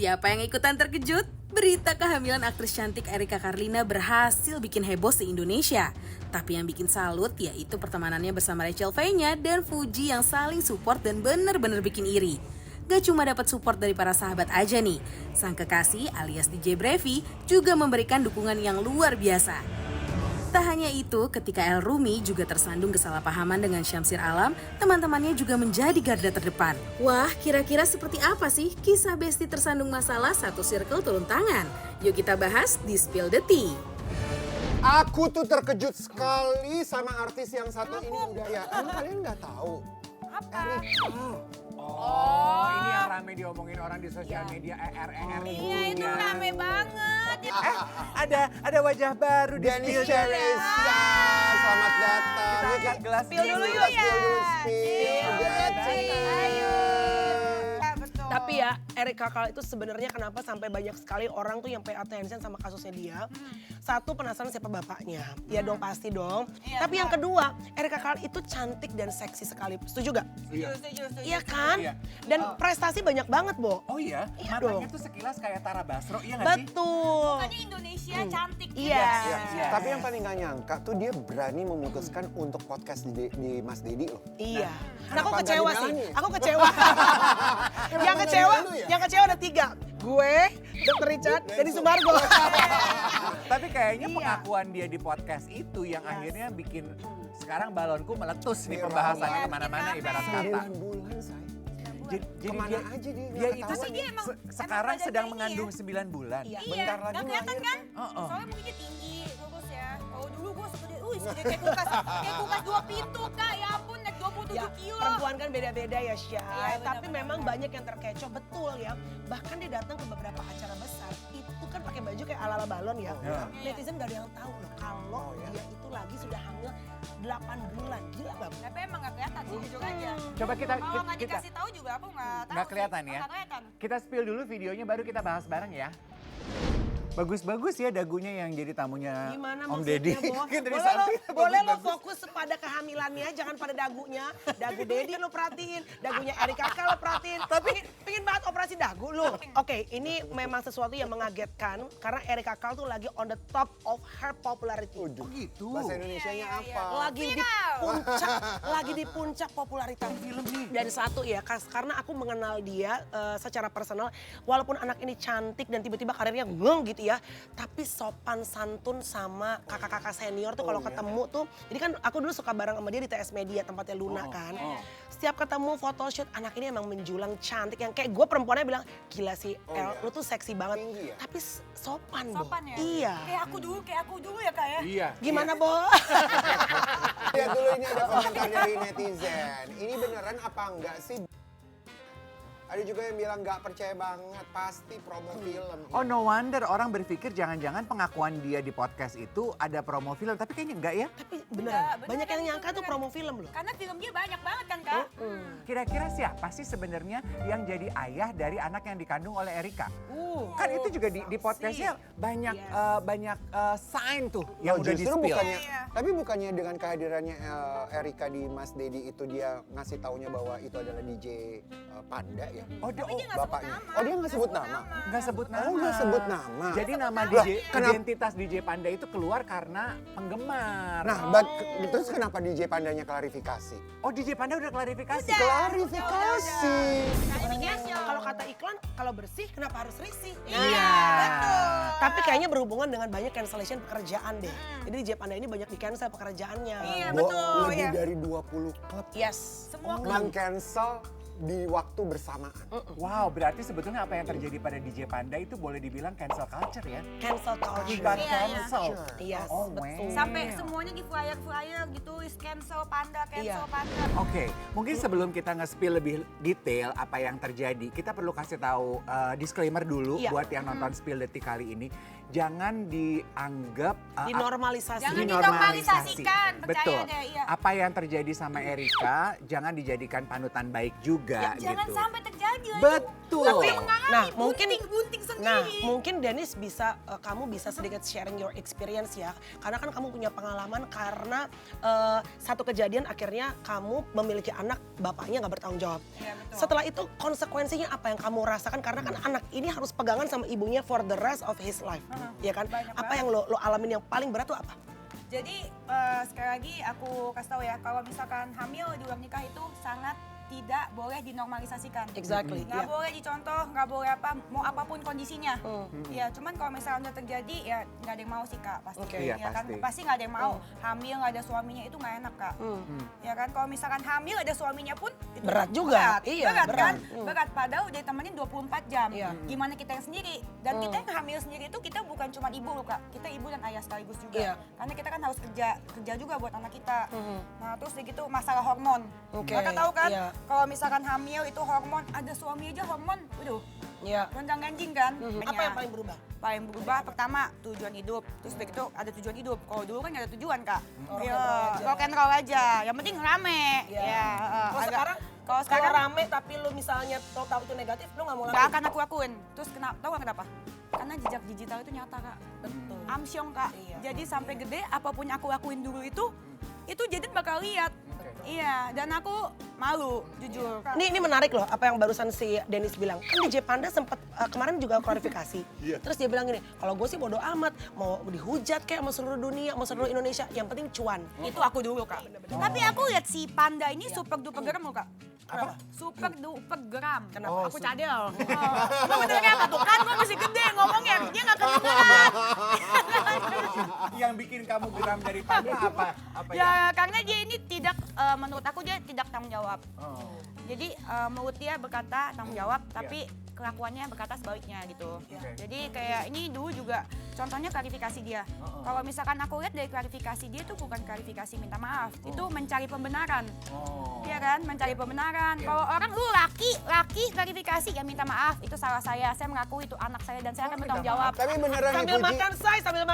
Siapa yang ikutan terkejut? Berita kehamilan aktris cantik Erika Carlina berhasil bikin heboh se-Indonesia. Tapi yang bikin salut yaitu pertemanannya bersama Rachel Fenya dan Fuji yang saling support dan bener-bener bikin iri. Gak cuma dapat support dari para sahabat aja nih, sang kekasih alias DJ Brevi juga memberikan dukungan yang luar biasa. Tak hanya itu, ketika El Rumi juga tersandung kesalahpahaman dengan Syamsir Alam, teman-temannya juga menjadi garda terdepan. Wah, kira-kira seperti apa sih kisah Besti tersandung masalah satu circle turun tangan? Yuk kita bahas di Spill the Tea. Aku tuh terkejut sekali sama artis yang satu ini udah ya. Emang kalian nggak tahu? Apa? Erika. Oh, ini yang rame diomongin orang di sosial media Iya, itu rame banget. Ada wajah baru di Denny Spill Cheresia, selamat datang. Kita angkat gelas Spill dulu Kita yuk ya. spill dulu, spill. Deci. Ayo. Ya, betul. Tapi ya, Erika Carl itu sebenarnya kenapa sampai banyak sekali orang tuh yang pay attention sama kasusnya dia. Satu, penasaran siapa bapaknya. Ya dong, pasti dong. Iya, Tapi yang kedua, Erika Carl itu cantik dan seksi sekali. Setuju gak? Setuju. Iya kan? Iya. Dan prestasi banyak banget, Bo. Oh iya? Iya Matanya dong. tuh sekilas kayak Tara Basro, iya gak sih? Betul. Makanya Indonesia cantik. Iya. Ya, tapi yang paling gak nyangka tuh dia berani memutuskan untuk podcast di Mas Dedi loh. Iya. Nah, aku kenapa kecewa nggak sih. dibilangin? Aku kecewa. yang kecewa ada 3. Gue, Dr. Richard, Deddy Sumargo. Tapi kayaknya Iya. pengakuan dia di podcast itu yang akhirnya bikin sekarang balonku meletus nih Iya, pembahasannya iya, kemana-mana bikin ibarat rame. kata. 9 bulan, say. Jadi Kemana dia, aja dia dia nggak itu ketahuan. Dia emang- sekarang emang sedang badannya mengandung ini 9 bulan. Iya. Bentar lagi Gak kelihatan melahirkan. kan? Oh. Soalnya mungkin dia tinggi, bagus ya. Kalau dulu gue segede kayak kulkas. Kayak kulkas 2 pintu, Kak. Ya ampun, naik 27 Ya, kilo. perempuan kan beda-beda ya, Syah. Iya, Tapi benar-benar. memang banyak yang terkecoh, betul ya. Bahkan dia datang ke beberapa acara besar, itu kan pakai baju kayak ala-ala balon ya. iya. Netizen gak ada yang tahu loh kalau dia itu lagi sudah hamil 8 bulan. Gila gak? Tapi emang gak kelihatan sih, jujur aja. Coba kita Kalau nggak kita dikasih tahu juga aku nggak tahu. nggak kelihatan sih. ya. Nggak kelihatan. kita spill dulu videonya baru kita bahas bareng ya. Bagus-bagus ya dagunya yang jadi tamunya Gimana Om maksudnya, Deddy. Bo? Kan dari Boleh lo, samping boleh lo bagus-bagus. fokus pada kehamilannya, jangan pada dagunya. Dagu Deddy lo perhatiin, dagunya Erika Carl lo perhatiin. Tapi pengen banget operasi dagu lo. Oke, ini memang sesuatu yang mengagetkan karena Erika Carl tuh lagi on the top of her popularity. Oh gitu. Bahasa Indonesianya apa? Lagi di puncak popularitas film nih. Dan satu ya, karena aku mengenal dia secara personal, walaupun anak ini cantik dan tiba-tiba karirnya ngeng gitu ya, tapi sopan santun sama kakak-kakak senior tuh kalau ketemu tuh, jadi kan aku dulu suka bareng sama dia di TS Media tempatnya Luna kan. Setiap ketemu photoshoot, anak ini emang menjulang cantik yang kayak gue perempuannya bilang, gila sih El, lu tuh seksi banget. Tinggi ya? Tapi sopan, Bo. Sopan ya? Iya. Kayak aku dulu ya, Kak ya. Iya. Gimana, Bo? Lihat dulu ini ada komentar dari netizen. Ini beneran apa enggak sih? Ada juga yang bilang nggak percaya banget, pasti promo film. Oh no wonder orang berpikir jangan-jangan pengakuan dia di podcast itu ada promo film. Tapi kayaknya enggak ya. Tapi Enggak, beneran, beneran, banyak yang nyangka tuh beneran. promo film loh. Karena film dia banyak banget kan, Kak. Kira-kira siapa sih sebenarnya yang jadi ayah dari anak yang dikandung oleh Erika? Kan itu juga di podcastnya banyak Yes. banyak sign tuh yang Oh, udah justru di-spill. bukannya, Iya. tapi bukannya dengan kehadirannya Erika di Mas Dedi itu dia ngasih taunya bahwa itu adalah DJ Panda ya? Oh, dia, Tapi dia nggak sebut bapaknya. nama. Oh, dia nggak sebut nama? nggak sebut nama. Oh, nggak sebut nama. Jadi nama Lah, DJ, kenapa? identitas DJ Panda itu keluar karena penggemar. Nah, terus kenapa DJ Pandanya klarifikasi? Oh DJ Panda udah klarifikasi. Klarifikasi. Kalau kata iklan, kalau bersih kenapa harus risih? Iya, betul. Tapi kayaknya berhubungan dengan banyak cancellation pekerjaan deh. Jadi DJ Panda ini banyak di cancel pekerjaannya. Iya, Bo, betul. lebih Ya. dari 20 klub Yes. Semua meng-cancel di waktu bersamaan. Wow, berarti sebetulnya apa yang terjadi pada DJ Panda itu boleh dibilang cancel culture ya? Cancel He culture. got Iya, cancel. Yes, Oh, betul. Sampai semuanya di flyer gitu, is cancel Panda, cancel Iya. Panda. Oke, mungkin sebelum kita nge-spill lebih detail apa yang terjadi, kita perlu kasih tahu disclaimer dulu Iya. buat yang nonton Spill Detik kali ini. Jangan dianggap Dinormalisasi. Jangan dinormalisasi. dinormalisasikan, percaya Betul. deh, iya. Apa yang terjadi sama Erika jangan dijadikan panutan baik juga Ya, jangan gitu. sampai terjadi aja. Betul. Aku yang mengalami Nah, mungkin bunting sendiri. Nah, mungkin Dennis bisa kamu bisa sedikit sharing your experience ya. Karena kan kamu punya pengalaman karena satu kejadian akhirnya kamu memiliki anak, bapaknya nggak bertanggung jawab. Iya, betul. Setelah itu konsekuensinya apa yang kamu rasakan? Karena kan anak ini harus pegangan sama ibunya for the rest of his life. Ya kan? Banyak Apa banget. yang lo alamin yang paling berat tuh apa? Jadi sekali lagi aku kasih tahu ya, kalau misalkan hamil di luar nikah itu sangat tidak boleh dinormalisasikan. Exactly, Nggak iya. boleh dicontoh, nggak boleh apa, mau apapun kondisinya. Ya, cuman kalau misalnya udah terjadi ya nggak ada yang mau sih Kak, pasti. Oke. Iya, Ya kan, pasti. pasti nggak ada yang mau. Hamil nggak ada suaminya itu nggak enak Kak. Ya kan, kalau misalkan hamil ada suaminya pun itu Berat juga. Berat, Iya, berat kan? berat. Berat, padahal udah ditemenin 24 jam. Iya. Gimana kita yang sendiri? Dan kita yang hamil sendiri itu kita bukan cuma ibu loh Kak, kita ibu dan ayah sekaligus juga. Iya. Karena kita kan harus kerja juga buat anak kita. Nah terus gitu masalah hormon. Oke, Kakak tahu kan iya. kalau misalkan hamil itu hormon, ada suami aja hormon, waduh Iya. gonjang ganjing kan. Apa Makanya yang paling berubah? paling berubah pertama tujuan hidup, terus begitu ada tujuan hidup. Kalau dulu kan nggak ada tujuan Kak. Rock Iya, and roll aja. rock and roll aja. Yang penting rame. Iya. Ya, Kalau agak- sekarang, kalau kalau sekarang rame tapi lu misalnya tahu itu negatif, lu nggak mau nggak lakuin. akan aku lakuin. Terus tahu nggak kenapa? Karena jejak digital itu nyata Kak. Betul. Amsyong Kak. Iya. Jadi sampai gede apapun yang aku lakuin dulu itu jadi bakal lihat. Iya, dan aku malu jujur. Ini menarik loh apa yang barusan si Dennis bilang. Kan DJ Panda sempat kemarin juga klarifikasi. Terus dia bilang gini, kalau gue sih bodo amat, mau dihujat kayak sama seluruh dunia, sama seluruh Indonesia, yang penting cuan. Itu aku dulu Kak. Tapi aku lihat si Panda ini super duper geram loh Kak. Kenapa? Super duper geram. Kenapa? Aku cadel. Lu benernya apa tuh? Kan gue masih gede ngomongnya, dia gak kedengeran. Yang bikin kamu geram dari Panda apa? Apa Ya karena dia ini tidak, menurut aku dia tidak tanggung jawab. Oh. Jadi mulut dia berkata tanggung jawab, tapi kelakuannya berkata sebaliknya gitu. Oke. Jadi kayak ini dulu juga contohnya klarifikasi dia. Kalau misalkan aku lihat dari klarifikasi dia itu bukan klarifikasi minta maaf, itu mencari pembenaran. Oh. Iya kan, mencari pembenaran. Kalau orang lu laki klarifikasi ya minta maaf, itu salah saya mengakui itu anak saya dan saya akan bertanggung jawab. Tapi beneran nih Sambil Puji. makan say supaya Iya.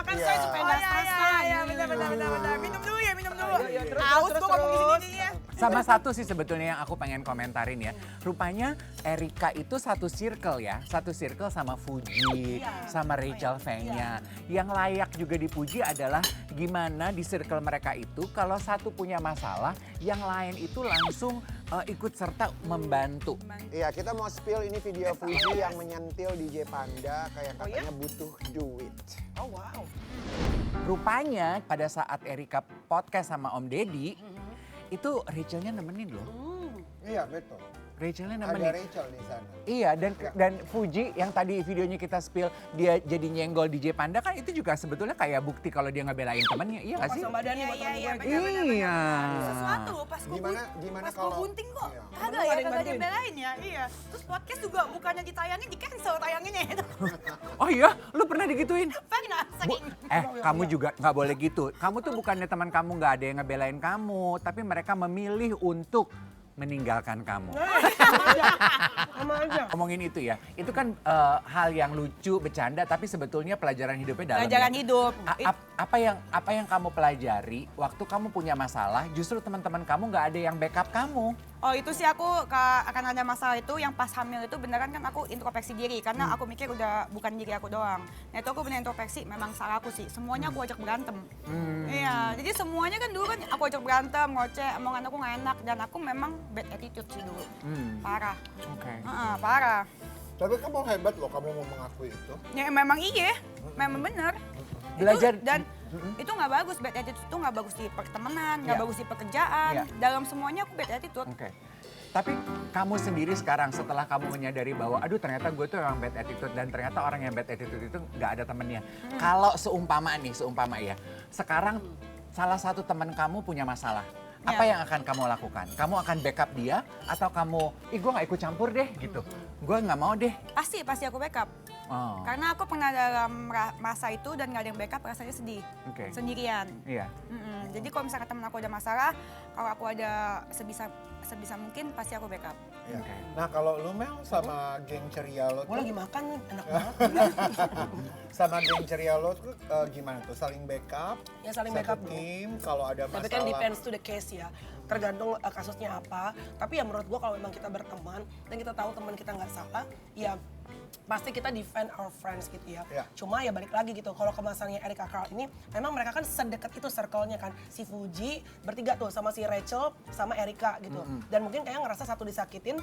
nggak selesai. benar. Minum dulu ya, minum dulu. Iya, terus, Aus terus, gua ngomong terus. gini ya. Sama satu sih sebetulnya yang aku pengen komentarin ya. Rupanya Erika itu satu circle ya. Satu circle sama Fuji, sama Rachel Fenya. Yang layak juga dipuji adalah gimana di circle mereka itu kalau satu punya masalah, yang lain itu langsung ikut serta membantu. Iya, kita mau spill ini video Fuji yang menyentil DJ Panda kayak katanya butuh duit. Oh wow. Rupanya pada saat Erika podcast sama Om Deddy, itu Rachelnya nemenin loh. Iya, betul. Rachelnya Ada nemenin. Rachel di sana. Iya, dan Fuji yang tadi videonya kita spill dia jadi nyenggol DJ Panda kan itu juga sebetulnya kayak bukti kalau dia ngebelain temannya, iya gak sih? Pasang badannya buat Iya, temen gue. benar. Iya. Sesuatu loh pas gue Gimana pas kalau- gue gunting kok Iya. kagak Ada ya, yang kagak ada bantuin? yang belain ya. Iya. Terus podcast juga bukannya ditayangin, di cancel tayanginnya itu. Oh iya, lu pernah digituin? Pernah saking. Kamu juga nggak boleh gitu. Kamu tuh bukannya teman kamu nggak ada yang ngebelain kamu, tapi mereka memilih untuk meninggalkan kamu. Sama aja. Ngomongin itu ya, itu kan hal yang lucu, bercanda, tapi sebetulnya pelajaran hidupnya dalam. Pelajaran ya. hidup. Apa yang kamu pelajari waktu kamu punya masalah, justru teman-teman kamu nggak ada yang backup kamu. Oh itu sih aku akan ada masalah itu yang pas hamil itu beneran kan aku introspeksi diri karena aku mikir udah bukan diri aku doang. Nah itu aku bener introspeksi memang salah aku sih. Semuanya aku ajak berantem. Iya, jadi semuanya kan dulu kan aku ajak berantem, ngoceh, omongan aku nggak enak dan aku memang bad attitude sih dulu. Parah. Oke. Parah. Tapi kamu hebat loh, kamu mau mengakui itu. Ya memang iya, memang bener. Belajar- dan itu nggak bagus, bad attitude itu nggak bagus di pertemanan, nggak Iya. bagus di pekerjaan. Iya. Dalam semuanya aku bad attitude. Oke. Tapi kamu sendiri sekarang setelah kamu menyadari bahwa aduh ternyata gue tuh orang bad attitude dan ternyata orang yang bad attitude itu nggak ada temennya. Kalau seumpama ya, sekarang salah satu teman kamu punya masalah. Apa Ya. yang akan kamu lakukan? Kamu akan backup dia atau kamu, gue nggak ikut campur deh gitu. Gue nggak mau deh. Pasti aku backup. Oh, Karena aku pernah dalam masa itu dan gak ada yang backup rasanya sedih. Oke. Sendirian. Iya. Jadi kalau misalkan temen aku ada masalah, kalau aku ada sebisa mungkin pasti aku backup. Ya. Oke. Nah kalau lu Mel sama geng ceria lo Gue tuh, lagi makan nih, enak banget. sama geng ceria lo tuh gimana tuh? Saling backup? Ya saling satu backup. tim kalau ada masalah. Tapi kan depends to the case ya. tergantung kasusnya apa. Tapi ya menurut gue kalau memang kita berteman dan kita tahu teman kita nggak salah, ya pasti kita defend our friends gitu ya. Iya. Cuma ya balik lagi gitu, kalau ke masalahnya Erika Carl ini, memang mereka kan sedekat itu circle-nya kan. Si Fuji bertiga tuh sama si Rachel sama Erika gitu. Dan mungkin kayak ngerasa satu disakitin,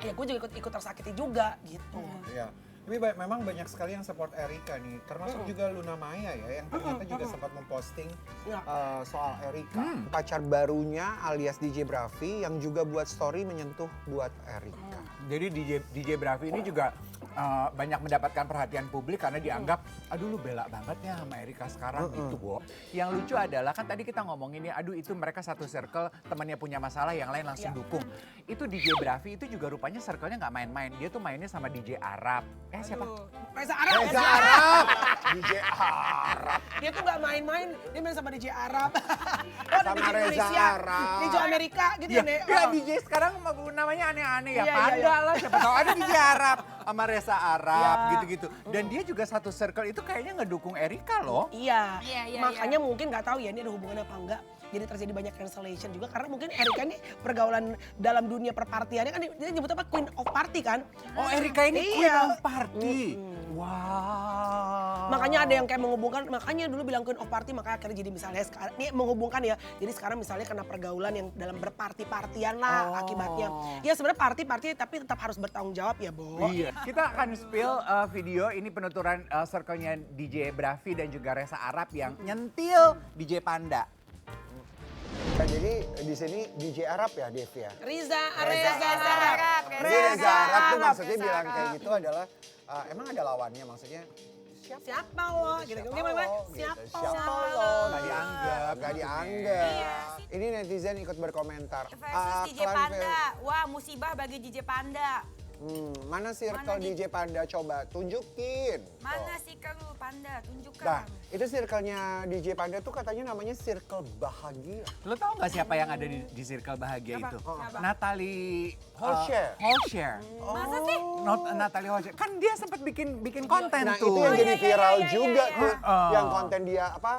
ya gue juga ikut tersakiti juga gitu. Iya. Tapi memang banyak sekali yang support Erika nih, termasuk juga Luna Maya ya, yang ternyata juga sempat memposting Iya. soal Erika. Pacar barunya alias DJ Bravi yang juga buat story menyentuh buat Erika. Jadi DJ Bravi ini juga banyak mendapatkan perhatian publik karena dianggap, aduh lu bela banget ya sama Erika sekarang gitu, Bo. Yang lucu adalah kan tadi kita ngomongin ya, aduh itu mereka satu circle, temannya punya masalah, yang lain langsung dukung. Itu DJ Bravi itu juga rupanya circle-nya nggak main-main. Dia tuh mainnya sama DJ Arab. Siapa? Reza Arab. Reza Arab, DJ Arab. Dia tuh nggak main-main, dia main sama DJ Arab. Sama DJ Reza Indonesia, Arab. DJ Amerika gitu Ya, ya, Nek. ya DJ sekarang namanya aneh-aneh ya. Iya, Panda iya. lah, siapa tahu ada DJ Arab sama Reza Arab gitu-gitu. Dan dia juga satu circle itu kayaknya ngedukung Erika loh. Iya, Iya, iya, makanya mungkin nggak tahu ya ini ada hubungannya apa enggak. Jadi terjadi banyak cancellation juga karena mungkin Erika ini pergaulan dalam dunia perpartiannya kan dia nyebut apa Queen of Party kan. Oh Erika ini Queen Iya. of Party. Wow. Makanya ada yang kayak menghubungkan, makanya dulu bilang Queen of Party makanya akhirnya jadi misalnya sekarang ini menghubungkan ya. Jadi sekarang misalnya kena pergaulan yang dalam berparti-partian lah akibatnya. Ya sebenarnya party-party tapi tetap harus bertanggung jawab ya, Bo. Iya. Kita akan spill video ini penuturan circle-nya DJ Bravi dan juga Reza Arab yang nyentil DJ Panda. Nah, jadi di sini DJ Arab ya, Dev ya. Reza Reza Arab. Jadi Reza Arab tuh maksudnya Reza bilang Arab. kayak gitu adalah emang ada lawannya maksudnya Siapa lo? Gitu. Gimana? Siapa Siapa lo? lo? Nggak dianggap. Nggak dianggap. Ini netizen ikut berkomentar. Versus DJ Klan Panda. Wah, musibah bagi DJ Panda. Mana circle Mana DJ Panda, coba tunjukin. Mana sih kamu Panda? Tunjukkan. Nah, itu circle-nya DJ Panda tuh katanya namanya circle bahagia. Lo tau gak siapa yang ada di circle bahagia itu? Siapa? Natalie Holshare. Holshare. Masa sih? Natalie Holshare. Kan dia sempat bikin konten Nah, tuh. itu yang jadi iya, viral iya, iya, juga iya, tuh. iya. Yang konten dia apa?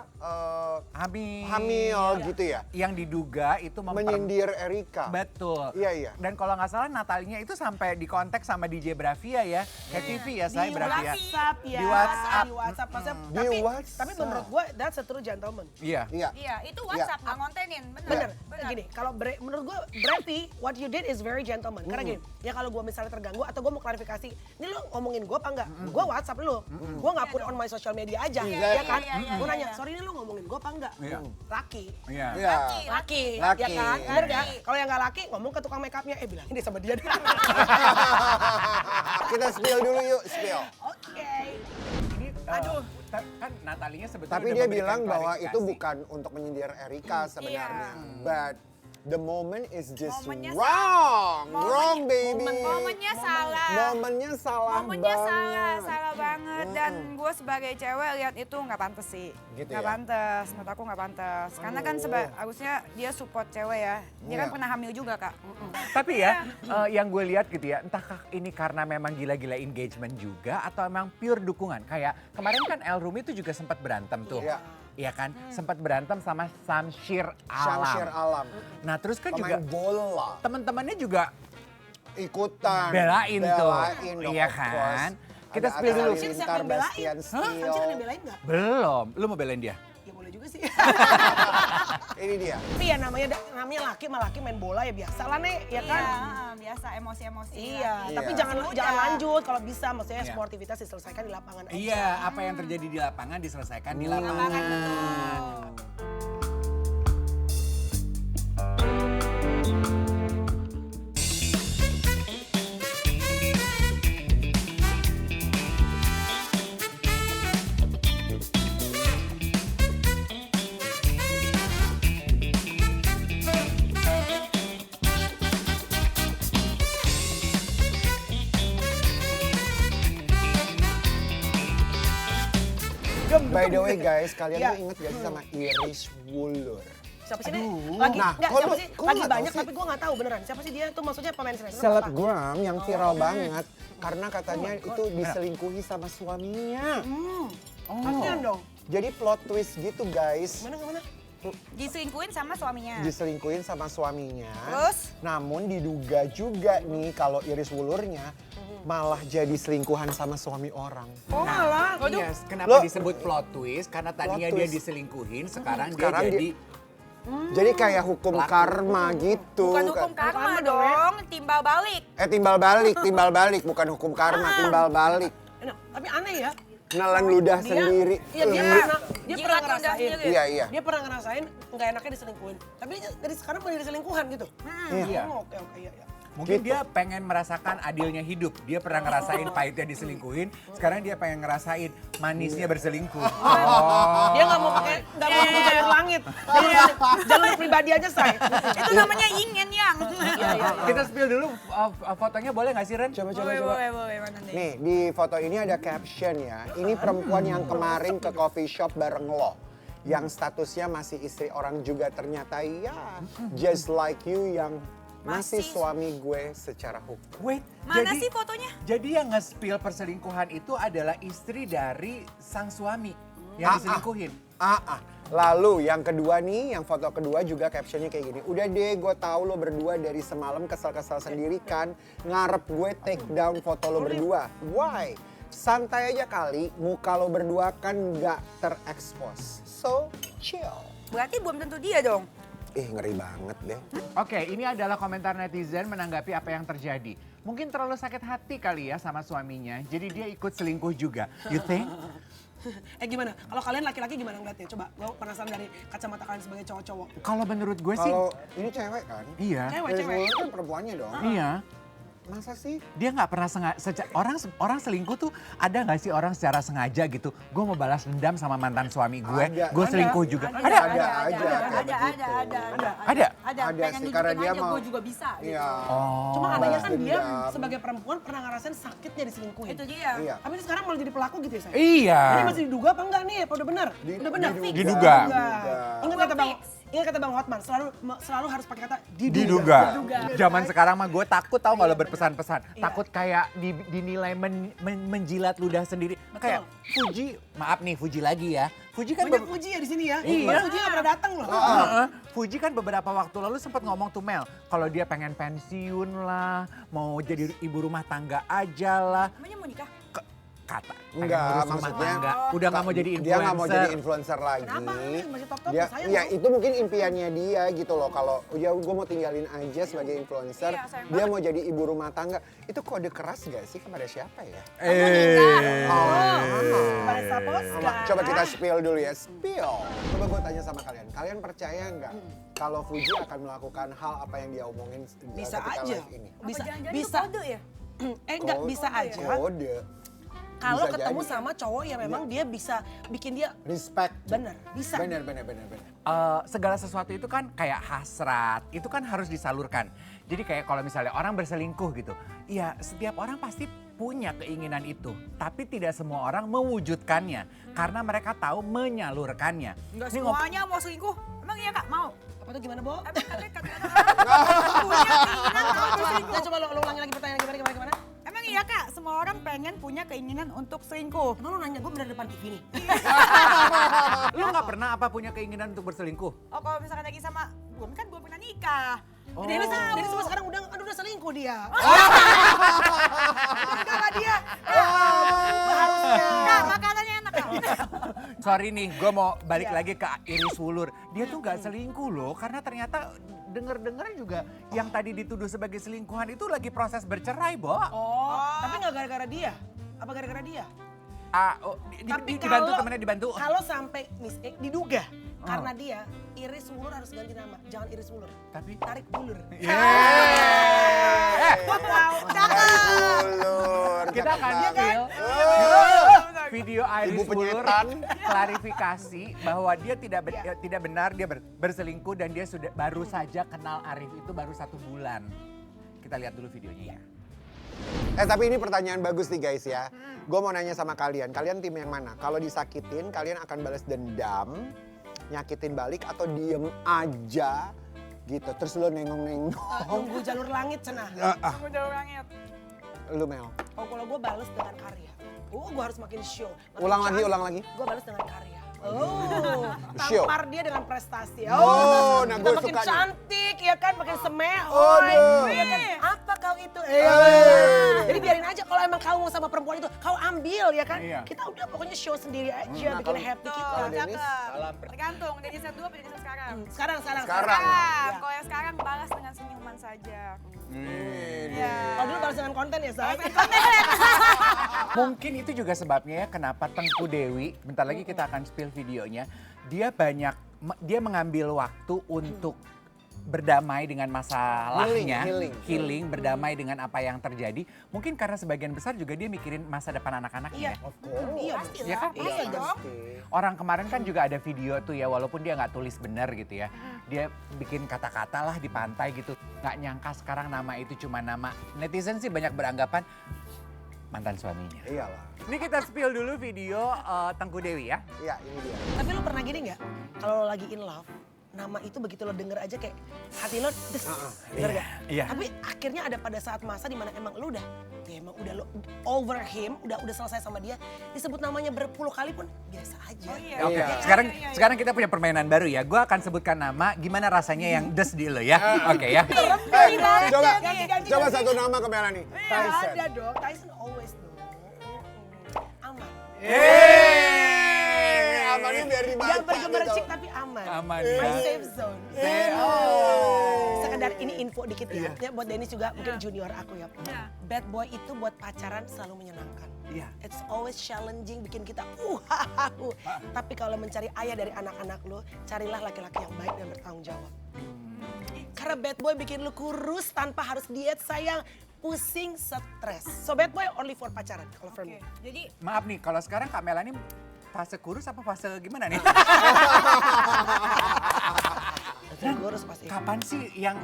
Hamil gitu ya. Yang diduga itu Menyindir Erika. Betul. Iya, iya. Dan kalau nggak salah Natalinya itu sampai di kontak sama DJ Bravia ya. Kayak TV ya saya Di Bravia. WhatsApp ya. Di WhatsApp. Di WhatsApp. Maksudnya, Di WhatsApp. Tapi menurut gue that's a true gentleman. Iya. Iya. Iya, itu WhatsApp nggak ngontenin. Bener. Bener. Gini, kalau menurut gue Bravi, what you did is very gentleman. Karena gini, ya kalau gue misalnya terganggu atau gue mau klarifikasi, ini lo ngomongin gue apa enggak? Gue WhatsApp lo, gue nggak put on my social media aja, Iya, ya kan? iya, iya, Gue iya, nanya, iya. sorry ini lo ngomongin gue apa enggak? Iya. Laki. Iya. Iya. Laki, Laki. ya kan? Bener Laki. gak? Kalau yang nggak laki, ngomong ke tukang makeupnya, bilangin deh sama dia deh. Kita spill dulu yuk, spill. Oke. Ini, kan Natalinya sebetulnya Tapi udah dia memberikan bilang bahwa itu klarifikasi. bukan untuk menyindir Erika sebenarnya. Iya. But the moment is just Momennya wrong. Wrong, baby. Momennya salah. Momennya salah Momennya banget. salah banget. Dan gue sebagai cewek lihat itu nggak pantas sih. Gitu Nggak ya? pantas, menurut aku nggak pantas. Karena kan harusnya dia support cewek ya. Dia kan Iya. pernah hamil juga kak. Tapi ya, yang gue lihat gitu ya, entah ini karena memang gila-gila engagement juga atau memang pure dukungan. Kayak kemarin kan El Rumi tuh juga sempat berantem tuh. Iya. Iya kan, sempat berantem sama Samshir Alam. Syamshir Alam. Nah terus kan Pemain juga bola. teman-temannya juga Ikutan. belain tuh. Belain dong, Iya of kan? course. Kita Ada spill dulu. Atta Siapa Halilintar, yang belain? Bastian Samsir ada yang Steele. belain nggak? Belum, lu mau belain dia? Ya boleh juga sih. Ini dia. Tapi ya namanya laki sama laki main bola ya biasa lah Nek, ya kan? Iya, biasa emosi-emosi. Iya, Iya. tapi jangan lanjut kalau bisa, maksudnya Iya. sportivitas diselesaikan di lapangan aja. Iya, apa yang terjadi di lapangan diselesaikan di lapangan. By the way guys, kalian Iya. tuh inget gak sih sama Iris Wulur? Siapa sih dia? Lagi, Nah, enggak, kok siapa lu- sih? kok lu Lagi nggak tahu banyak sih? tapi gue nggak tahu beneran. Siapa sih dia tuh maksudnya pemain sinetron apa? Selebgram yang viral banget karena katanya itu diselingkuhi sama suaminya. Kasihan dong. Jadi plot twist gitu guys. Gimana? Diselingkuhin sama suaminya. diselingkuhin sama suaminya. Terus? Namun diduga juga nih kalau Iris Wulurnya malah jadi selingkuhan sama suami orang. Oh malah. Iya, kenapa Lo- disebut plot twist? Karena tadinya dia twist. diselingkuhin, sekarang Sekarang dia jadi Jadi kayak hukum Pelaku. karma gitu. Bukan hukum karma Karma dong, ya. dong, timbal balik. Timbal balik, bukan hukum karma, timbal balik. Nah, tapi aneh ya. Nelan ludah sendiri. Iya, dia Iya. pernah, dia Jilat pernah ludah ngerasain. sendiri. Iya, iya. Dia pernah ngerasain nggak enaknya diselingkuhin. Tapi dari sekarang mau jadi selingkuhan gitu. Iya. Oh, oke, oke, iya, iya. Mungkin Gitu. dia pengen merasakan adilnya hidup. Dia pernah ngerasain pahitnya diselingkuhin, sekarang dia pengen ngerasain manisnya berselingkuh. Oh. Dia nggak mau pakai, nggak mau pakai jalur langit. Jalur pribadi aja, say. Itu namanya yin and yang. Kita spill dulu fotonya boleh nggak sih Ren? Coba. Boleh, mana nih? Nih, di foto ini ada caption ya. Ini perempuan yang kemarin ke coffee shop bareng lo. Yang statusnya masih istri orang juga ternyata ya. Just like you yang masih Masih. suami gue secara hukum. Wait, Mana jadi, sih fotonya? Jadi yang nge-spill perselingkuhan itu adalah istri dari sang suami yang diselingkuhin. Lalu yang kedua nih, yang foto kedua juga captionnya kayak gini. Udah deh, gue tahu lo berdua dari semalam kesel-kesel sendiri kan. Ngarep gue take down foto lo berdua. Why? Santai aja kali, muka lo berdua kan nggak terekspos. So, chill. Berarti belum tentu dia dong. Ngeri banget deh. Oke, ini adalah komentar netizen menanggapi apa yang terjadi. Mungkin terlalu sakit hati kali ya sama suaminya, jadi dia ikut selingkuh juga. You think? Gimana? Kalau kalian laki-laki gimana ngeliatnya? Coba, gue penasaran dari kacamata kalian sebagai cowok-cowok. Kalau menurut gue sih, Kalau ini cewek kan? iya, Cewek. Iris kan perempuannya dong. iya. Masa sih? Dia nggak pernah sengaja, orang selingkuh tuh ada nggak sih orang secara sengaja gitu, gue mau balas dendam sama mantan suami gue, Ada. gue selingkuh juga. Ada aja kayak begitu. Ada? Ada, Ada pengen sih, karena nunjukin dia aja mau- gue juga bisa. gitu. Iya. Oh. Cuma anehnya Balas kan dia dendam. sebagai perempuan pernah ngerasain sakitnya diselingkuhin. Itu dia. Iya. Tapi ini sekarang malah jadi pelaku gitu ya, saya? Iya. Ini masih diduga apa enggak nih? Apa udah benar? Udah benar? Diduga. Ingat kata Bang Hotman, selalu harus pakai kata Diduga. Zaman sekarang mah gue takut tau kalau berpesan-pesan. Takut kayak dinilai menjilat ludah sendiri. Kayak Fuji, maaf nih Fuji lagi ya. Fuji kan Banyak Fuji ya di sini ya. Iya. Padahal Fuji nggak pernah datang loh. Fuji kan beberapa waktu lalu sempat ngomong tuh Mel, kalau dia pengen pensiun lah, mau jadi ibu rumah tangga aja lah. Namanya mau nikah? Kata, pengen Enggak, ngurus rumah maksudnya tangga. Udah nggak mau jadi Dia influencer. nggak mau jadi influencer lagi. Kenapa? Masih top-top, Dia, sayang ya dong. itu mungkin impiannya dia gitu loh. Kalau ya gue mau tinggalin aja sebagai influencer, Iya, sayang dia mau jadi ibu rumah tangga. Itu kode keras gak sih kepada siapa ya? Pada sapos Coba kita spill dulu ya, spill. Coba gue tanya sama kalian, kalian percaya nggak kalau Fuji akan melakukan hal apa yang dia omongin Bisa ketika aja. live ini? Bisa, Jangan-jangan bisa. itu kode ya? Enggak, bisa aja. Kode. Kalau Bisa ketemu jadi. sama cowok yang memang dia bisa bikin dia Respect. bener, bisa. Bener. Segala sesuatu itu kan kayak hasrat, itu kan harus disalurkan. Jadi kayak kalau misalnya orang berselingkuh gitu, ya setiap orang pasti punya keinginan itu. Tapi tidak semua orang mewujudkannya, karena mereka tahu menyalurkannya. Enggak Ini semuanya mau selingkuh. Emang iya kak mau? Apa tuh gimana, Bo? Emang katanya kata-kata punya keinginan kalau mau selingkuh. Nah, coba lo ulangi lagi pertanyaan gimana? Emang iya kak, semua orang pengen punya keinginan untuk selingkuh. Emang lo nanya gue bener depan TV nih? Lu nggak pernah apa punya keinginan untuk berselingkuh? Oh kalau misalkan lagi sama, belum belum pernah nikah. Dennis sama sekarang udah selingkuh dia. Nikah lah dia. Harusnya. Kak, makanannya enak kak. Sorry nih, gue mau balik lagi ke Iris Wulur. Dia tuh nggak selingkuh loh, karena ternyata denger-dengar juga yang tadi dituduh sebagai selingkuhan itu lagi proses bercerai, Bo. Oh, tapi nggak gara-gara dia? Apa gara-gara dia? Dibantu temennya dibantu. Kalau sampai diduga karena dia, Iris Wulur harus ganti nama. Jangan Iris Wulur. Tapi Tarik Wulur. Ulur. kita akan spill video Iris Ibu Wulur penyetan. klarifikasi bahwa dia tidak benar dia berselingkuh dan dia sudah baru saja kenal Arif itu baru 1 bulan. Kita lihat dulu videonya ya. Tapi ini pertanyaan bagus nih guys ya. Gue mau nanya sama kalian tim yang mana? Kalau disakitin, kalian akan balas dendam, nyakitin balik atau diem aja gitu. Terus lo nengong-nengong. Nunggu jalur langit cenah. Aku jauh banget. Lu Mel. Oh, kalau gue bales dengan karya. Gue harus makin show. Ulang lagi. Gue balas dengan karya. Show. Tampar dia dengan prestasi. Oh, nah kita gue makin suka nih. cantik ya kan, makin semehoy. Aduh. Ya kan? Apa kau itu? Jadi biarin aja kalau emang kau mau sama perempuan itu, kau ambil ya kan. Iya. Kita udah pokoknya show sendiri aja, bikin kalau- happy Tuh, kita. Dennis, cakep. Tergantung, Dennis yang dua apa Dennis yang sekarang? Sekarang. Sekarang. Ya. Kalau yang sekarang balas dengan senyuman saja. Kalau dulu balas dengan konten ya, Say. Mungkin itu juga sebabnya ya kenapa Tengku Dewi, bentar lagi kita akan spill videonya, dia mengambil waktu untuk berdamai dengan masalahnya, Healing. berdamai dengan apa yang terjadi. Mungkin karena sebagian besar juga dia mikirin masa depan anak-anaknya. Iya. Of course. Iya, Iya kan? Iya dong. Orang kemarin kan juga ada video tuh ya, walaupun dia nggak tulis benar gitu ya. Dia bikin kata-kata lah di pantai gitu. Nggak nyangka sekarang nama itu cuma nama. Netizen sih banyak beranggapan mantan suaminya. Iyalah. Ini kita spill dulu video Tengku Dewi ya. Iya, ini dia. Tapi lo pernah gini nggak? Kalau lo lagi in love, nama itu begitu lo denger aja kayak hati lo des. Bener nggak? Iya. Tapi akhirnya ada pada saat masa dimana emang lo udah, ya emang udah lo over him, udah selesai sama dia, disebut namanya berpuluh kali pun biasa aja. Oh iya. Oke, Iya. sekarang kita punya permainan baru ya. Gue akan sebutkan nama, gimana rasanya yang des di lo ya. Oke ya. Coba satu nama ke Melanie. Tyson. Ada dong, Tyson always dong. Aman. Amannya biar dibaca Jangan bergemercik gitu. tapi aman. Aman, My ya. safe zone. Oh. Sekedar ini info dikit ya. Iya. Ya buat Dennis juga mungkin junior aku ya. Iya. Bad boy itu buat pacaran selalu menyenangkan. Iya. It's always challenging, bikin kita Tapi kalau mencari ayah dari anak-anak lo, carilah laki-laki yang baik dan bertanggung jawab. Karena bad boy bikin lu kurus tanpa harus diet sayang. Pusing, stres. So bad boy only for pacaran kalau for me. Jadi Maaf nih, kalau sekarang Kak Melani fase kurus apa fase gimana nih? Kurus pasti. Kapan sih yang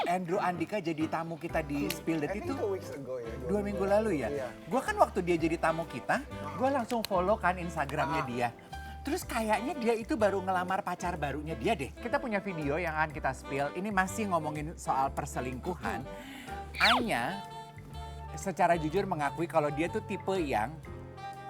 Andrew Andika jadi tamu kita di Spill I That think itu? 2 weeks ago ya. 2 minggu lalu ya? Iya. Gue kan waktu dia jadi tamu kita, gue langsung follow kan Instagramnya dia. Terus kayaknya dia itu baru ngelamar pacar barunya dia deh. Kita punya video yang akan kita spill, ini masih ngomongin soal perselingkuhan. Anya secara jujur mengakui kalau dia tuh tipe yang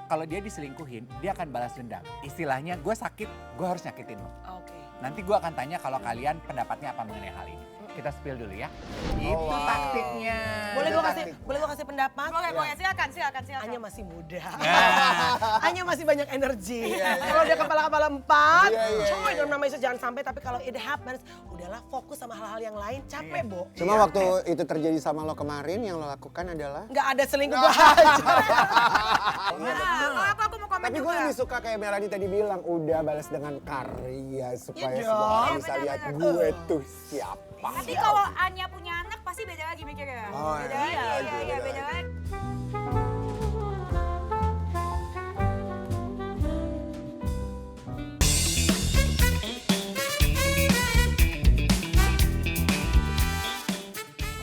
kalau dia diselingkuhin, dia akan balas dendam. Istilahnya gue sakit, gue harus nyakitin lo. Oke. Nanti gue akan tanya kalau kalian pendapatnya apa mengenai hal ini. Kita spill dulu ya. Itu wow. taktiknya. Boleh Itu gue kasih pendapat? boleh silakan. Anya masih muda. Nah. Anya masih banyak energi. Iya, iya. Kalau udah kepala-kepala 4, Iya, iya, coy iya. dalam nama Yesus jangan sampai. Tapi kalau it happens, udahlah fokus sama hal-hal yang lain. Capek, Bo. Cuma waktu itu terjadi sama lo kemarin, yang lo lakukan adalah... Nggak ada selingkuh gue aja. Nah, kalau aku mau komen Tapi gue juga. lebih suka kayak Melanie tadi bilang, udah balas dengan karya supaya Iya semua orang dong. bisa Iya, lihat benar-benar. gue tuh siapa. Tapi kalau Anya punya anak pasti beda lagi mikirnya. Oh, beda iya. lagi, Beda iya, lagi. beda lagi.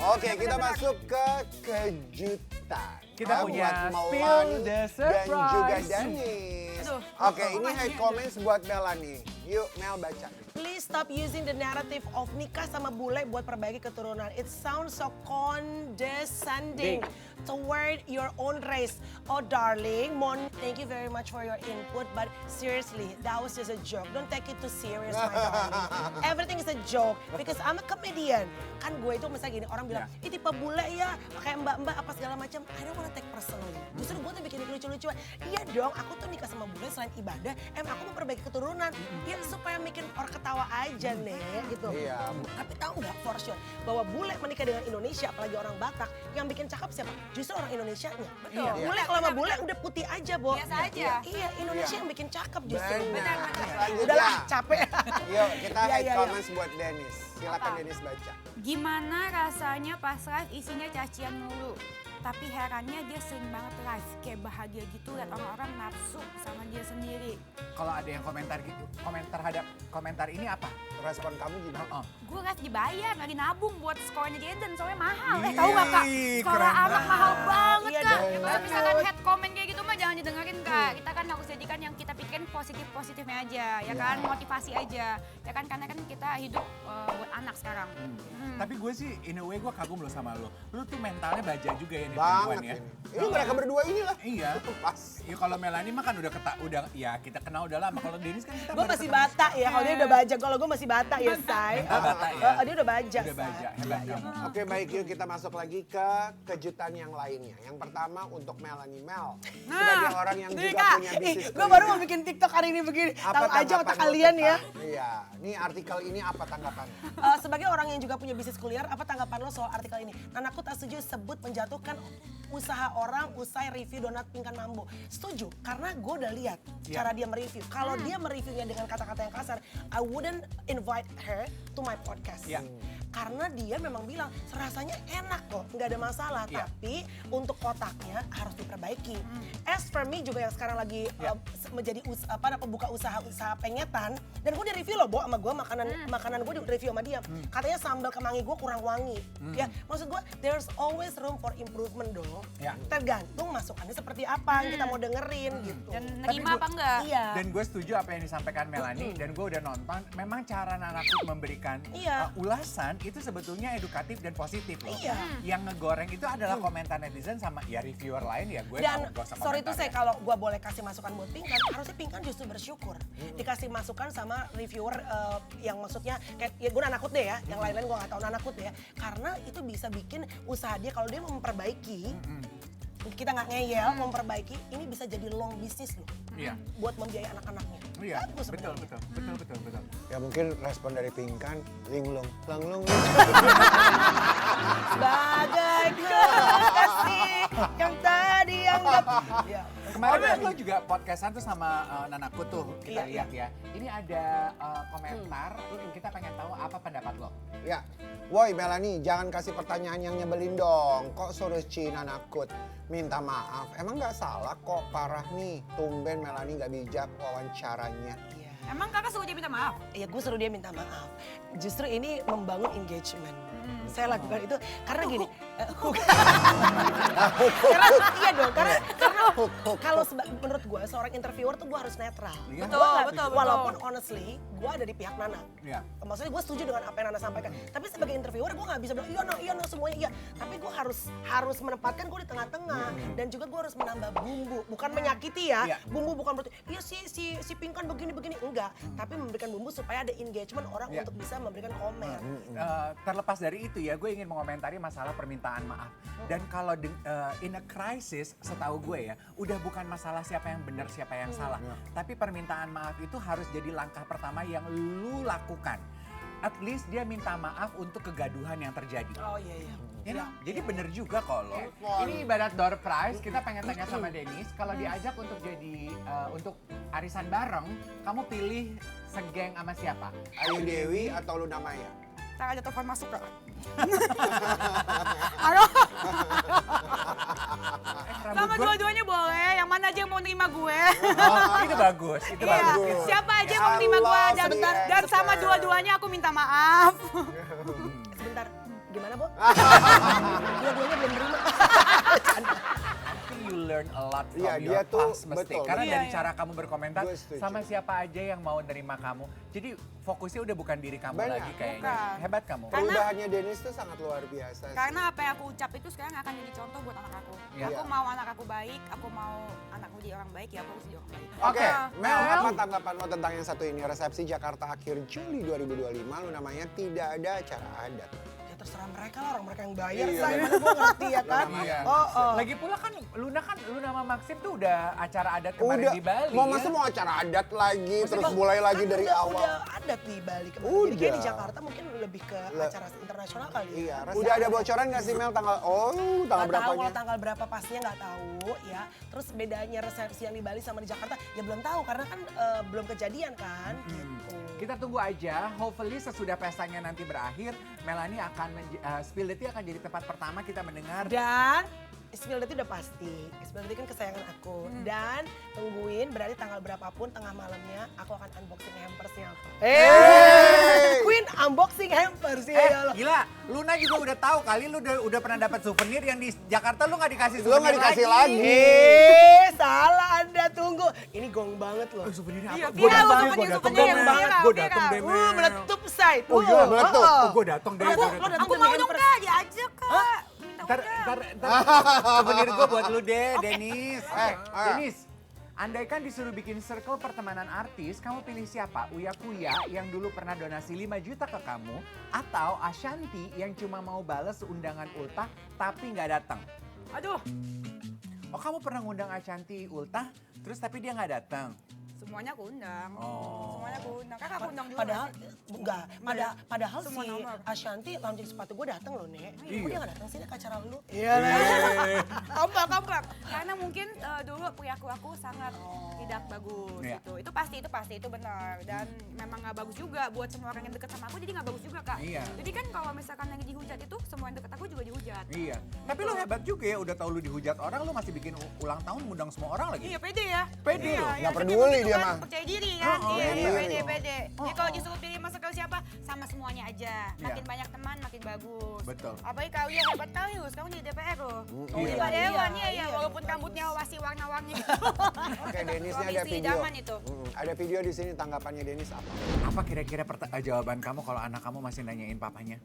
Oke, kita masuk ke kejutan. Kita punya buat Spill Melanie the dan juga Surprise. Dennis. Aduh. Oke, ini hate comments buat Melanie. Yuk, Mel baca. Please stop using the narrative of nikah sama bule buat perbaiki keturunan. It sounds so condescending toward your own race. Oh darling, Mon, thank you very much for your input. But seriously, that was just a joke. Don't take it too serious, my darling. Everything is a joke because I'm a comedian. Kan gue itu misalnya gini, orang bilang, ih tipe bule ya, kayak mbak-mbak apa segala macam. I don't wanna take personally. Justru gue tuh bikin lucu-lucuan. Iya dong, aku tuh nikah sama bule selain ibadah, aku mau perbaiki keturunan. Ya supaya bikin orang ketawa aja nih, gitu. Iya. Tapi tahu nggak for sure bahwa bule menikah dengan Indonesia, apalagi orang Batak, yang bikin cakep siapa? Justru orang Indonesianya. Betul. Bule kalau sama bule udah putih aja, Bo. Biasa aja. Iya, Indonesia yang bikin cakep justru. Benar. Udahlah, capek. Yuk, kita Iya, hate iya, iya. comments buat Dennis. Silakan Dennis baca. Gimana rasanya pas live isinya cacian mulu? Tapi herannya dia sering banget live, kayak bahagia gitu liat orang-orang nafsu sama dia sendiri. Kalau ada yang komentar gitu, terhadap komentar ini apa? Respon kamu gimana? Gue live dibayar, lagi nabung buat sekolahnya Jaden, soalnya mahal. Tahu gak kak? Ih, Sekolah keren anak mahal banget Iya kak. dong. Kalau misalkan head comment kayak gitu mah jangan didengerin kak. Kita kan harus jadikan yang kita pikirin positif-positifnya aja, ya kan? Motivasi aja, ya kan? Karena kan kita hidup buat anak sekarang. Tapi gue sih in a way gue kagum loh sama lo. Lo tuh mentalnya baja juga ya namanya Banget perempuan ya. ini. Ini mereka berdua inilah. Iya. Pas. Ya kalau Melanie mah kan udah ya kita kenal udah lama. Kalau Dennis kan kita Gue baru masih ketemu. bata ya, kalau dia udah baja, kalau gue masih bata ya, Say. Bata ya. Dia udah baja, Udah baja, Say. hebat Iya, kamu. Oke baik, yuk kita masuk lagi ke kejutan yang lainnya. Yang pertama untuk Melanie Mel. Sebagai orang yang juga Kak, punya bisnis gue baru mau bikin TikTok hari ini begini. Tahu aja tanggapan otak lo kalian ya. tentang- Iya, ini artikel ini apa tanggapannya? Sebagai orang yang juga punya bisnis kuliner, apa tanggapan lo soal artikel ini? Nanaku tak setuju sebut menjatuhkan usaha orang usai review donat pingkan mambo. Setuju, karena gue udah lihat cara dia mereview. Kalau dia mereviewnya dengan kata-kata yang kasar, I wouldn't invite her to my podcast. Iya. Karena dia memang bilang rasanya enak kok, nggak ada masalah. Iya. Tapi untuk kotaknya harus diperbaiki. As for me juga yang sekarang lagi menjadi pembuka usaha pengetan, dan gue di review loh, Bo, sama gue makanan gue di review sama dia. Katanya sambal kemangi gue kurang wangi. Ya, maksud gue there's always room for improvement dong. Ya. Tergantung masukannya seperti apa yang kita mau dengerin gitu. Dan Tapi nerima apa enggak? Iya. Dan gue setuju apa yang disampaikan Melanie dan gue udah nonton. Memang cara Nanaku memberikan Iya. ulasan itu sebetulnya edukatif dan positif loh. Iya. Yang ngegoreng itu adalah komentar netizen sama ya reviewer lain ya gue Dan gak usah sorry itu komentar saya ya. kalau gue boleh kasih masukan buat Pingkan, harusnya Pingkan justru bersyukur dikasih masukan sama reviewer yang maksudnya kayak ya gue nanakut deh ya, yang lain-lain gue gak tahu nanakut deh ya, karena itu bisa bikin usaha dia kalau dia mau memperbaiki. Kita nggak ngeyel, memperbaiki, ini bisa jadi long bisnis loh. Iya. Buat membiayai anak-anaknya. Iya, Bagus betul, sebenarnya. betul. Ya mungkin respon dari Pingkan, linglung, langlung. Sebagai kekasih yang tadi anggap. Ya. Kemarin lo juga podcastan tuh sama Nanaku tuh, kita Iya, lihat ya. Ini ada komentar, kita pengen tahu apa pendapat lo. Ya, woi Melanie, jangan kasih pertanyaan yang nyebelin dong. Kok suruh Cina nakut? Minta maaf. Emang nggak salah kok, parah nih. Tumben Melanie nggak bijak wawancaranya. Iya. Emang kakak suruh dia minta maaf? Ya gue suruh dia minta maaf. Justru ini membangun engagement. Saya lakukan itu karena gini. Karena iya dong, karena kalau menurut gue seorang interviewer tuh gue harus netral. Iya. Gua nggak- Betul. Walaupun honestly gue ada di pihak Nana. Iya. Maksudnya gue setuju dengan apa yang Nana sampaikan. Tapi sebagai interviewer gue nggak bisa bilang iya no semuanya iya. Tapi gue harus menempatkan gue di tengah-tengah dan juga gue harus menambah bumbu, bukan menyakiti ya. Iya. Bumbu bukan berarti iya si Pingkan begini enggak. Tapi memberikan bumbu supaya ada engagement orang Iya. untuk bisa memberikan komen. Terlepas dari itu ya, gue ingin mengomentari masalah permintaan maaf. Dan kalau in a crisis, setahu gue ya, udah bukan masalah siapa yang benar, siapa yang salah. Tapi permintaan maaf itu harus jadi langkah pertama yang lu lakukan. At least dia minta maaf untuk kegaduhan yang terjadi. Oh iya. You know, jadi bener juga kok lo. Ini ibarat door prize, kita pengen tanya sama Dennis, kalau diajak untuk jadi untuk arisan bareng, kamu pilih segeng sama siapa? Ayu Dewi atau Luna Maya? Tak ada telepon masuk kak. Rambut Sama gua- dua-duanya boleh, yang mana aja yang mau nerima gue. Oh, itu bagus, itu Iya, bagus. siapa aja yang mau nerima gue Allah, dan, sedih dan sama expert. dua-duanya aku minta maaf. Sebentar, gimana Bo? Dua-duanya belum terima. I think you learn a lot from Iya, your dia tuh past mistake. betul. Karena Iya, dari iya. cara kamu berkomentar, Gue setuju. sama siapa aja yang mau nerima kamu. Jadi fokusnya udah bukan diri kamu Benar. lagi kayaknya. Bukan. Hebat kamu. Perubahannya Dennis tuh sangat luar biasa sih. Karena apa yang aku ucap itu sekarang akan jadi contoh buat anak aku. Iya. Aku mau anak aku baik, aku mau anakku jadi orang baik, ya aku harus jadi orang baik. Oke, Oke, Mel, apa tanggapan lo tentang yang satu ini? Resepsi Jakarta akhir Juli 2025, lu namanya tidak ada acara adat. Ya terserah mereka lah, orang mereka yang bayar. Iya. Saya mana gue ngerti ya kan. Iya. Oh. Lagi pula kan Luna sama Maxim tuh udah acara adat kemarin di Bali. mau ya. masa mau acara adat lagi, terus mulai lagi Kan dari udah, awal. Udah adat di Bali kemarin. Jadi kayak di Udah. Jakarta mungkin lebih ke acara internasional kali ya. Iya, udah ada bocoran nggak sih Mel tanggal tanggal Nggak tahu berapanya? kalau tanggal berapa pastinya nggak tahu ya. Terus bedanya resepsi yang di Bali sama di Jakarta ya belum tahu karena kan belum kejadian kan gitu. Kita tunggu aja, hopefully sesudah pestanya nanti berakhir, Melanie akan, Spill the Tea akan jadi tempat pertama kita mendengar. Dan Spill the Tea udah pasti. Spill the Tea kan kesayangan aku. Dan tungguin berarti tanggal berapapun tengah malamnya aku akan unboxing hampersnya apa. Queen unboxing hampers ya. Gila, Luna juga udah tahu kali lu udah pernah dapat souvenir yang di Jakarta lu nggak dikasih Lu souvenir nggak dikasih lagi. Salah Anda tunggu. Ini gong banget loh. Souvenirnya Iya, apa? viral, datang, souvenir- gua datang, souvenir yang Mel. viral, Gua datang viral. deh, Mel. Meletup say. Oh iya, meletup. Oh, gue datang deh. Lo gua datang Aku demi mau dong hampers. kak, diajak kak. Minta Ntar souvenir gue buat lu deh, Denis. Denis, andaikan disuruh bikin circle pertemanan artis, kamu pilih siapa? Uya Kuya yang dulu pernah donasi 5 juta ke kamu, atau Ashanti yang cuma mau bales undangan Ultah tapi nggak datang? Aduh, Oh, kamu pernah ngundang Ashanti Ultah, terus tapi dia nggak datang? semuanya aku undang. Oh. Semuanya aku undang. Kakak aku undang juga. Padahal enggak, padahal Semua si nomor. Ashanti launching sepatu gue datang loh, Nek. Kok dia gak datang sih Nek, ke acara lu? Kompak. Karena mungkin dulu perilaku aku sangat tidak bagus Iya. itu pasti itu benar, dan memang nggak bagus juga buat semua orang yang dekat sama aku, jadi nggak bagus juga Kak. Iya. Jadi kan kalau misalkan lagi dihujat itu semua yang dekat aku juga dihujat. Iya, tapi lo hebat juga ya, udah tau lu dihujat orang, lu masih bikin ulang tahun ngundang semua orang lagi. Iya pede ya. Pede Iya, loh. yang Nggak setiap peduli begitu dia kan, mah. percaya diri kan. Oh, Iya, iya. pede. Jadi kalau disuruh pilih masuk ke siapa, sama semuanya aja. Makin Iya. banyak teman makin bagus. Betul. Apalagi kau ya hebat kali Lus, kamu di DPR loh. Oh, Di iya. Pak Dewan Iya, ya, walaupun rambutnya masih warna-warni. Oke, Denisnya ada Komisi video. zaman itu. Ada video di sini, tanggapannya Denis apa? Apa kira-kira jawaban kamu kalau anak kamu masih nanyain papanya?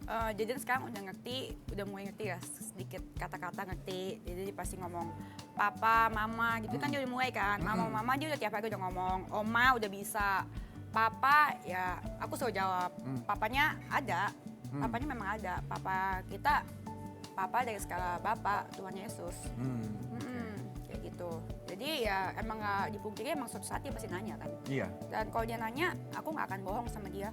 Jadi sekarang udah ngerti, udah mulai ngerti ya, sedikit kata-kata ngerti. Jadi dia pasti ngomong papa, mama gitu kan, dia udah mulai kan. Mama dia udah tiap hari udah ngomong, oma udah bisa. Papa ya aku selalu jawab, papanya ada, papanya memang ada. Papa kita, papa dari skala Bapak, Tuhan Yesus. Kayak gitu. Jadi ya emang nggak dipungkiri, emang suatu saat dia pasti nanya kan. Iya. Dan kalau dia nanya, aku nggak akan bohong sama dia.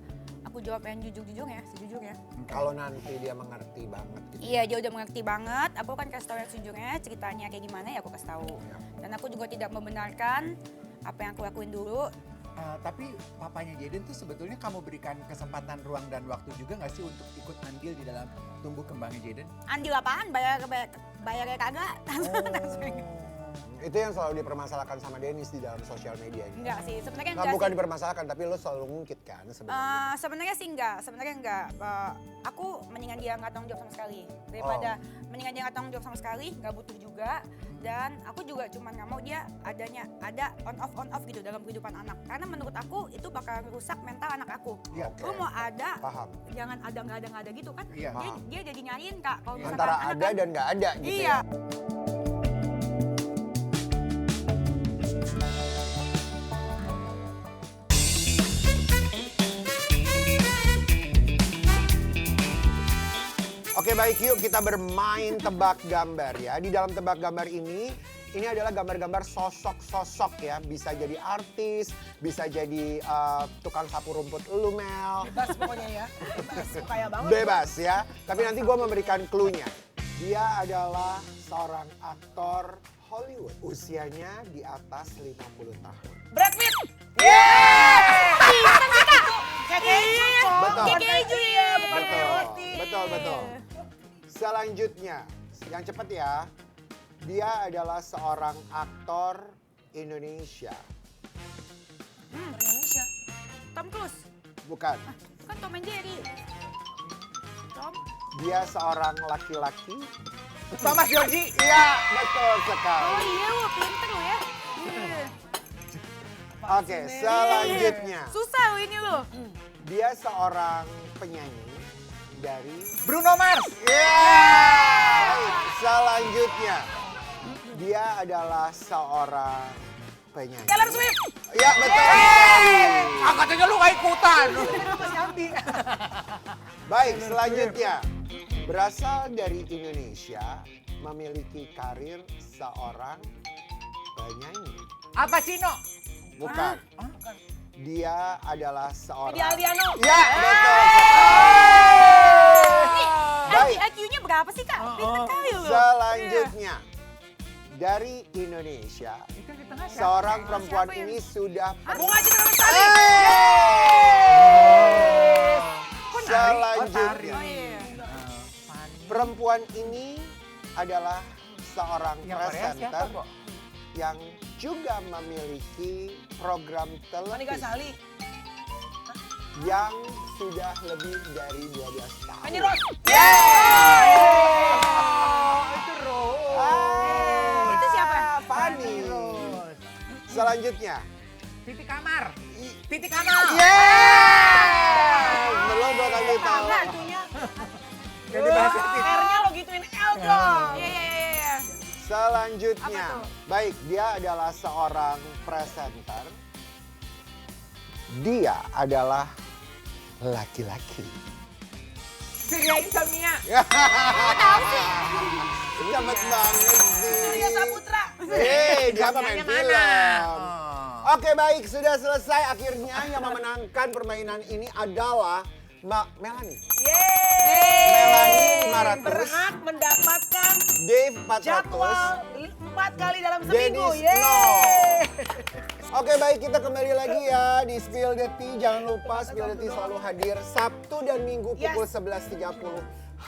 Aku jawab yang jujur-jujurnya, sejujurnya. Kalau nanti dia mengerti banget gitu. Iya, dia udah mengerti banget. Aku kan kasih tahu yang sejujurnya, ceritanya kayak gimana ya aku kasih tahu. Dan aku juga tidak membenarkan apa yang aku lakuin dulu. Tapi papanya Jaden tuh sebetulnya kamu berikan kesempatan, ruang dan waktu juga nggak sih untuk ikut andil di dalam tumbuh kembangnya Jaden? Andil apaan? Bayarnya kagak. Itu yang selalu dipermasalahkan sama Denis di dalam sosial media ini. Enggak sih, sebenarnya Nggak, enggak bukan sih. dipermasalahkan, tapi lo selalu ngungkit kan sebenarnya. Sebenarnya enggak. Aku mendingan dia nggak tanggung jawab sama sekali daripada mendingan dia nggak tanggung jawab sama sekali, nggak butuh juga. Dan aku juga cuma nggak mau dia ada on off gitu dalam kehidupan anak. Karena menurut aku itu bakal merusak mental anak aku. Iya, Lu mau ada, Paham. jangan ada nggak ada gitu kan? Iya. Dia jadi nyariin Kak. Kalau misalkan Antara anak ada kan- dan nggak ada gitu Iya. ya. Oke baik, yuk kita bermain tebak gambar ya. Di dalam tebak gambar ini adalah gambar-gambar sosok-sosok ya. Bisa jadi artis, bisa jadi tukang sapu rumput lu, Mel. Bebas pokoknya ya. Bebas, kaya banget. Bebas ya. Tapi nanti gue memberikan clue-nya. Dia adalah seorang aktor Hollywood. Usianya di atas 50 tahun. Brad Pitt. Betul. Keju ya. Betul. Selanjutnya, yang cepat ya. Dia adalah seorang aktor Indonesia. Indonesia. Tom Cruise. Bukan. Kan Tom and Jerry. Tom. Dia seorang laki-laki. Thomas Georgie. Iya, betul sekali. Oh iya lu, pinter lu ya. Iya. Oke, selanjutnya. Susah lu ini lu. Dia seorang penyanyi dari Bruno Mars. Baik, selanjutnya. Dia adalah seorang penyanyi. Taylor Swift. Ya, betul. Katanya lu gak ikutan. Baik, selanjutnya. Berasal dari Indonesia, memiliki karir seorang penyanyi. Apa Cino? Bukan. Dia adalah seorang... Di Aldiano. Ya, betul. Baik. IQ-nya berapa sih Kak? Pinter kali lu. Selanjutnya, dari Indonesia, Itu di tengah siapa? seorang perempuan Siapa yang- ini sudah Bunga Citra Lestari. Selanjutnya, Oh iya. perempuan ini adalah seorang Yang Korea siapa, presenter Kok? yang juga memiliki program Monica televisi Sali. yang sudah lebih dari 12 tahun. Fanny Rose. Itu Rose. Itu siapa? Fanny. Selanjutnya. Titi Kamar. Titi Kamar. Yes! Belum gue kasih tahu. Tangga itunya. Jadi bahasa Titi. R-nya lo gituin. dong. Iya. Selanjutnya, Apa tuh? baik, dia adalah seorang presenter. Dia adalah laki-laki. Surya Insomnia. Cepet banget sih. Surya Saputra. Dia pemain Insomnia mana? film. Oh. Oke baik, sudah selesai. Akhirnya yang memenangkan permainan ini adalah Mbak Melanie. Melanie 500, Berhak mendapatkan Dave 400, jadwal 4 kali dalam seminggu. Dennis Yeay. Oke baik, kita kembali lagi ya di Spill the Tea. Jangan lupa Spill the Tea selalu hadir Sabtu dan Minggu pukul 11.30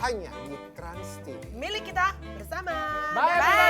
hanya di Trans TV. Milik kita bersama. Bye.